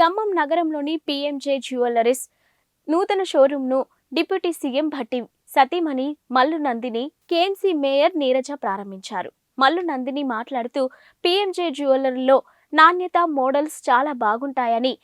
ఖమ్మం నగరంలోని PMJ jewelleries నూతన షోరూంను deputy CM Bhatti సతీమణి మల్లు నందిని, కేఎంసీ మేయర్ నీరజ ప్రారంభించారు. మల్లు నందిని మాట్లాడుతూ పీఎంజే జ్యువెలరీలో నాణ్యత, మోడల్స్ చాలా బాగుంటాయని,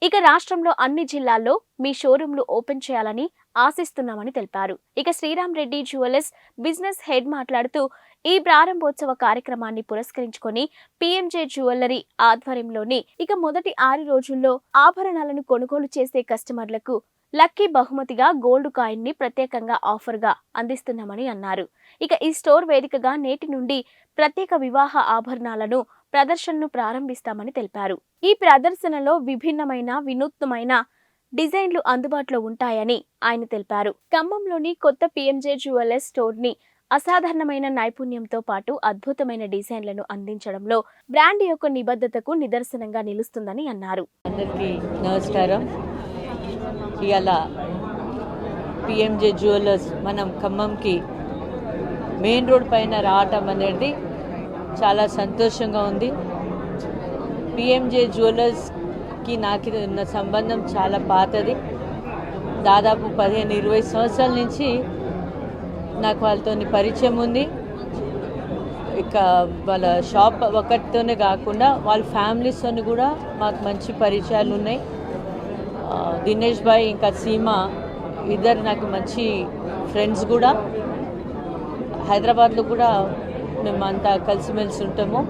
ఇక రాష్ట్రంలో అన్ని జిల్లాల్లో మీ షోరూంలు ఓపెన్ చేయాలని ఆశిస్తున్నామని తెలిపారు. ఇక Sriram Reddy jewellers business head మాట్లాడుతూ ఈ ప్రారంభోత్సవ కార్యక్రమాన్ని పురస్కరించుకొని పీఎంజే జ్యువెలరీ ఆధ్వర్యంలోని ఇక మొదటి 6 రోజుల్లో ఆభరణాలను కొనుగోలు చేసే కస్టమర్లకు లక్కీ బహుమతిగా గోల్డ్ కాయిన్ ని ప్రత్యేకంగా ఆఫర్గా అందిస్తున్నామని అన్నారు. ఇక ఈ స్టోర్ వేదికగా నేటి నుండి ప్రత్యేక వివాహ ఆభరణాలను ప్రదర్శనను ప్రారంభిస్తామని తెలిపారు. ఈ ప్రదర్శనలో విభిన్నమైన, వినూత్నమైన డిజైన్లు అందుబాటులో ఉంటాయని ఆయన తెలిపారు. ఖమ్మంలోని కొత్త పీఎంజే జ్యువెలర్స్ స్టోర్ ని అసాధారణమైన నైపుణ్యంతో పాటు అద్భుతమైన డిజైన్లను అందించడంలో బ్రాండ్ యొక్క నిబద్ధతకు నిదర్శనంగా నిలుస్తుందని అన్నారు. అందరికీ నమస్కారం. ఇవాళ పీఎంజే జ్యువెలర్స్ మనం ఖమ్మంకి మెయిన్ రోడ్ పైన రావటం అనేది చాలా సంతోషంగా ఉంది. పీఎంజే జ్యువెలర్స్కి నాకు ఉన్న సంబంధం చాలా పాతది. దాదాపు 15-20 సంవత్సరాల నుంచి నాకు వాళ్ళతో పరిచయం ఉంది. ఇక వాళ్ళ షాప్ ఒకటితోనే కాకుండా వాళ్ళ ఫ్యామిలీస్తో కూడా మాకు మంచి పరిచయాలు ఉన్నాయి. దినేష్ భాయ్ ఇంకా సీమా ఇద్దరు నాకు మంచి ఫ్రెండ్స్ కూడా. హైదరాబాద్లో కూడా మేమంతా కలిసిమెలిసి ఉంటాము.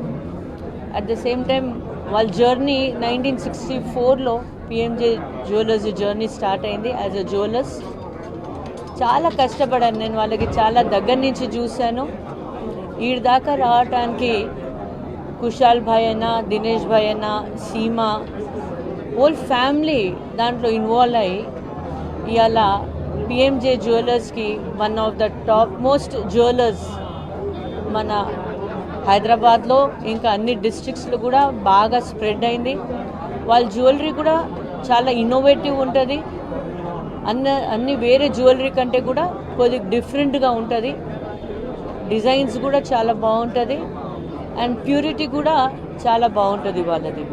అట్ ద సేమ్ టైం వాళ్ళ జర్నీ 1964లో పీఎంజే జ్యువెలర్స్ జర్నీ స్టార్ట్ అయింది యాజ్ అ జ్యువెలర్స్. చాలా కష్టపడాను నేను, వాళ్ళకి చాలా దగ్గర నుంచి చూశాను. ఈడ దాకా రావటానికి కుషాల్ భాయ్ అయినా, దినేష్ భాయ్ అయినా, సీమా హోల్ ఫ్యామిలీ దాంట్లో ఇన్వాల్వ్ అయ్యి ఇవాళ పీఎంజే జ్యువెలర్స్కి one of the top most jewellers మన హైదరాబాద్లో ఇంకా అన్ని డిస్ట్రిక్ట్స్లో కూడా బాగా స్ప్రెడ్ అయింది. వాళ్ళ జ్యువెలరీ కూడా చాలా ఇన్నోవేటివ్ ఉంటుంది. అన్ని వేరే జ్యువెలరీ కంటే కూడా కొద్దిగా డిఫరెంట్గా ఉంటుంది. డిజైన్స్ కూడా చాలా బాగుంటుంది అండ్ ప్యూరిటీ కూడా చాలా బాగుంటుంది వాళ్ళది.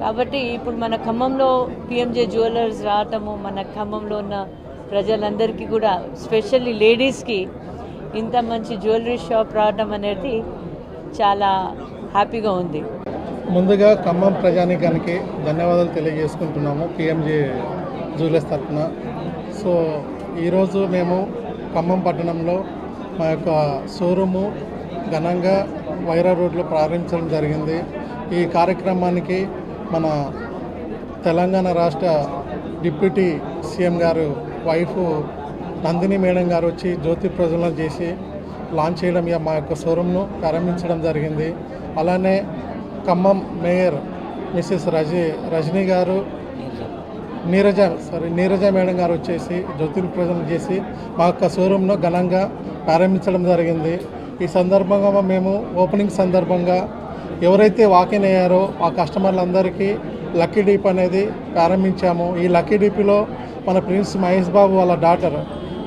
కాబట్టి ఇప్పుడు మన ఖమ్మంలో పీఎంజే జ్యువెలర్స్ రావటము, మన ఖమ్మంలో ఉన్న ప్రజలందరికీ కూడా స్పెషల్లీ లేడీస్కి ఇంత మంచి జ్యువెలరీ షాప్ రావటం అనేది చాలా హ్యాపీగా ఉంది. ముందుగా ఖమ్మం ప్రజానీకానికి ధన్యవాదాలు తెలియజేసుకుంటున్నాము పీఎంజే జ్యువెలర్స్ తరఫున. సో ఈరోజు మేము ఖమ్మం పట్టణంలో మా యొక్క షోరూము ఘనంగా వైరా రోడ్లో ప్రారంభించడం జరిగింది. ఈ కార్యక్రమానికి మన తెలంగాణ రాష్ట్ర డిప్యూటీ సీఎం గారు వైఫ్ నందిని మేడం గారు వచ్చి జ్యోతి ప్రజ్వలన చేసి లాంచ్ చేయడం, మా యొక్క షోరూమ్ను ప్రారంభించడం జరిగింది. అలానే ఖమ్మం మేయర్ మిసెస్ రజనీ గారు, నీరజ మేడం గారు వచ్చేసి జ్యోతి ప్రజ్వలన చేసి మా యొక్క షోరూమ్ను ఘనంగా ప్రారంభించడం జరిగింది. ఈ సందర్భంగా మేము ఓపెనింగ్ సందర్భంగా ఎవరైతే వాకిన్ అయ్యారో ఆ కస్టమర్లందరికీ లక్కీ డీప్ అనేది ప్రారంభించాము. ఈ లక్కీ డీప్లో మన ప్రిన్స్ మహేష్ బాబు వాళ్ళ డాటర్,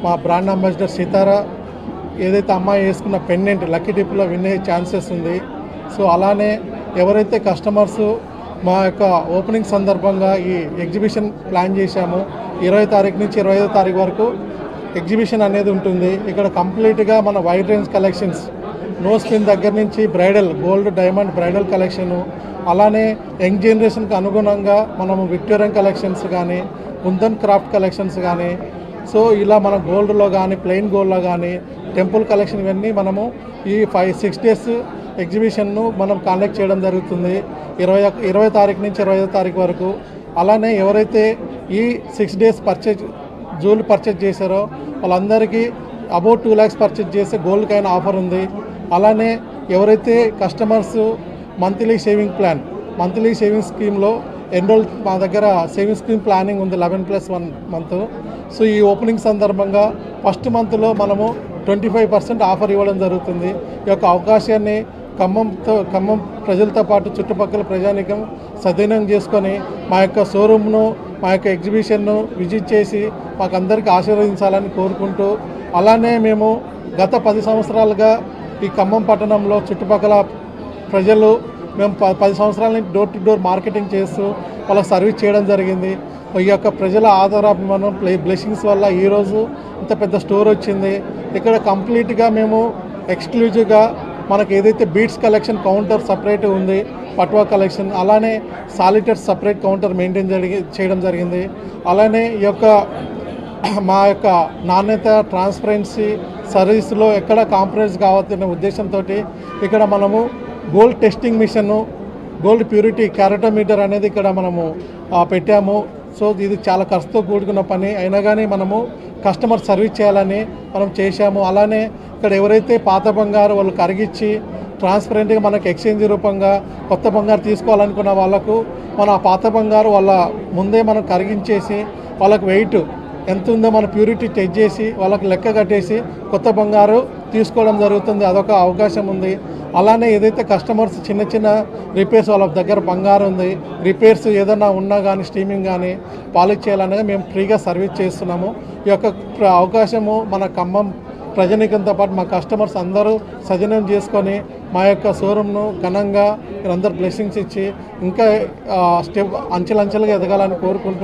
మా బ్రాండ్ అంబాసిడర్ సీతారా ఏదైతే అమ్మాయి వేసుకున్న పెండెంట్ లక్కీ డీప్లో విన్ అయ్యే ఛాన్సెస్ ఉంది. సో అలానే ఎవరైతే కస్టమర్స్ మా యొక్క ఓపెనింగ్ సందర్భంగా ఈ ఎగ్జిబిషన్ ప్లాన్ చేశాము. 20 తారీఖు నుంచి 25వ తారీఖు వరకు ఎగ్జిబిషన్ అనేది ఉంటుంది. ఇక్కడ కంప్లీట్గా మన wide range collections, nose pin దగ్గర నుంచి bridal, gold, diamond bridal collection, అలానే యంగ్ జనరేషన్కి అనుగుణంగా మనము విక్టోరియన్ కలెక్షన్స్ కానీ, కుందన్ క్రాఫ్ట్ కలెక్షన్స్ కానీ, సో ఇలా మన గోల్డ్లో కానీ, ప్లెయిన్ గోల్డ్లో కానీ, టెంపుల్ కలెక్షన్ ఇవన్నీ మనము ఈ 5-6 డేస్ ఎగ్జిబిషన్ను మనం కండక్ట్ చేయడం జరుగుతుంది 20 తారీఖు నుంచి 25వ తారీఖు వరకు. అలానే ఎవరైతే ఈ 6 డేస్ జ్యువెలరీ పర్చేజ్ చేశారో వాళ్ళందరికీ అబౌట్ 2 lakhs పర్చేజ్ చేస్తే గోల్డ్ కాయిన్ ఆఫర్ ఉంది. అలానే ఎవరైతే కస్టమర్స్ మంత్లీ సేవింగ్ స్కీమ్లో ఎన్రోల్, మా దగ్గర సేవింగ్ స్కీమ్ ప్లానింగ్ ఉంది 11+1 మంత్. సో ఈ ఓపెనింగ్ సందర్భంగా ఫస్ట్ మంత్లో మనము 25% ఆఫర్ ఇవ్వడం జరుగుతుంది. ఈ యొక్క అవకాశాన్ని ఖమ్మం ప్రజలతో పాటు చుట్టుపక్కల ప్రజానీకం సద్వినియోగం చేసుకొని మా యొక్క షోరూమ్ను, మా యొక్క ఎగ్జిబిషన్ను విజిట్ చేసి మాకందరికీ ఆశీర్వదించాలని కోరుకుంటూ, అలానే మేము గత 10 సంవత్సరాలుగా ఈ ఖమ్మం పట్టణంలో చుట్టుపక్కల ప్రజలు మేము 10 సంవత్సరాల నుంచి డోర్ టు డోర్ మార్కెటింగ్ చేస్తూ వాళ్ళకి సర్వీస్ చేయడం జరిగింది. ఈ యొక్క ప్రజల ఆధారాభిమానం బ్లెస్సింగ్స్ వల్ల ఈరోజు ఇంత పెద్ద స్టోర్ వచ్చింది. ఇక్కడ కంప్లీట్గా మేము ఎక్స్క్లూజివ్గా మనకు ఏదైతే బీట్స్ కలెక్షన్ కౌంటర్ సపరేట్ ఉంది, పట్వా కలెక్షన్, అలానే సాలిటర్స్ సపరేట్ కౌంటర్ మెయింటైన్ చేయడం జరిగింది. అలానే ఈ యొక్క మా యొక్క నాణ్యత, ట్రాన్స్పరెన్సీ, సర్వీస్లో ఎక్కడ కాంప్రమైజ్ కావద్దనే ఉద్దేశంతో ఇక్కడ మనము gold testing machine, gold purity caratometer అనేది ఇక్కడ మనము పెట్టాము. సో ఇది చాలా ఖర్చుతో కూడుకున్న పని అయినా కానీ మనము కస్టమర్ సర్వీస్ చేయాలని మనం చేశాము. అలానే ఇక్కడ ఎవరైతే పాత బంగారు వాళ్ళు కరిగించి ట్రాన్స్పరెంట్గా మనకు ఎక్స్చేంజ్ రూపంగా కొత్త బంగారు తీసుకోవాలనుకున్న వాళ్ళకు మన పాత బంగారు వాళ్ళ ముందే మనం కరిగించేసి వాళ్ళకు వెయిట్ ఎంత ఉందో మన ప్యూరిటీ చెక్ చేసి వాళ్ళకి లెక్క కట్టేసి కొత్త బంగారు తీసుకోవడం జరుగుతుంది. అదొక అవకాశం ఉంది. అలానే ఏదైతే కస్టమర్స్ చిన్న చిన్న రిపేర్స్ వాళ్ళ దగ్గర బంగారు ఉంది, రిపేర్స్ ఏదైనా ఉన్నా కానీ స్టీమింగ్ కానీ పాలిష్ చేయాలనేది మేము ఫ్రీగా సర్వీస్ చేస్తున్నాము. ఈ యొక్క అవకాశము మన ఖమ్మం ప్రజానీకంతో పాటు మా కస్టమర్స్ అందరూ సద్వినియోగం చేసుకొని మా యొక్క షోరూమ్ను ఘనంగా మీరందరూ బ్లెస్సింగ్స్ ఇచ్చి ఇంకా స్టెప్ అంచెలంచెలుగా ఎదగాలని కోరుకుంటూ